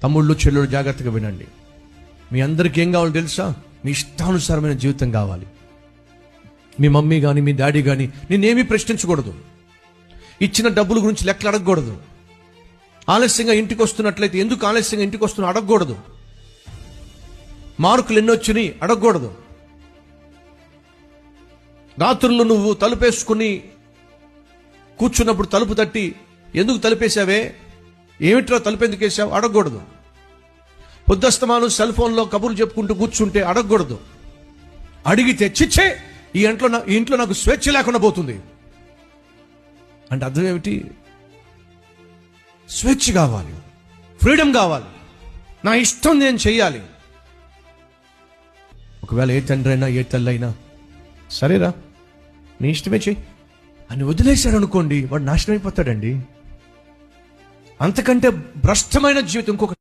తమ్ముళ్ళు చెల్లెళ్ళు జాగ్రత్తగా వినండి. మీ అందరికీ ఏం కావాలో తెలుసా? మీ ఇష్టానుసారమైన జీవితం కావాలి. మీ మమ్మీ కానీ మీ డాడీ కానీ నిన్నేమీ ప్రశ్నించకూడదు. ఇచ్చిన డబ్బుల గురించి లెక్కలు అడగకూడదు. ఆలస్యంగా ఇంటికి వస్తున్నట్లయితే ఎందుకు ఆలస్యంగా ఇంటికి వస్తున్నా అడగకూడదు. మార్కులు ఎన్ని వచ్చినాయి అడగకూడదు. రాత్రుల్లో నువ్వు తలుపేసుకుని కూర్చున్నప్పుడు తలుపు తట్టి ఎందుకు తలుపేశావే, ఏమిట్రా తలుపు ఎందుకు వేసావు అడగకూడదు. పొద్దుస్తమానం సెల్ ఫోన్లో కబుర్లు చెప్పుకుంటూ కూర్చుంటే అడగకూడదు. అడిగితే చిచ్చే ఈ ఇంట్లో నాకు స్వేచ్ఛ లేకుండా పోతుంది అంటే అర్థం ఏమిటి? స్వేచ్ఛ కావాలి, ఫ్రీడమ్ కావాలి, నా ఇష్టం నేను చెయ్యాలి. ఒకవేళ ఏ తండ్రి అయినా ఏ తల్లి అయినా సరేరా నీ ఇష్టమే చెయ్యి అని వదిలేశాడు అనుకోండి, వాడు నాశనం అయిపోతాడండి. అంతకంటే భ్రష్టమైన జీవితం ఇంకొక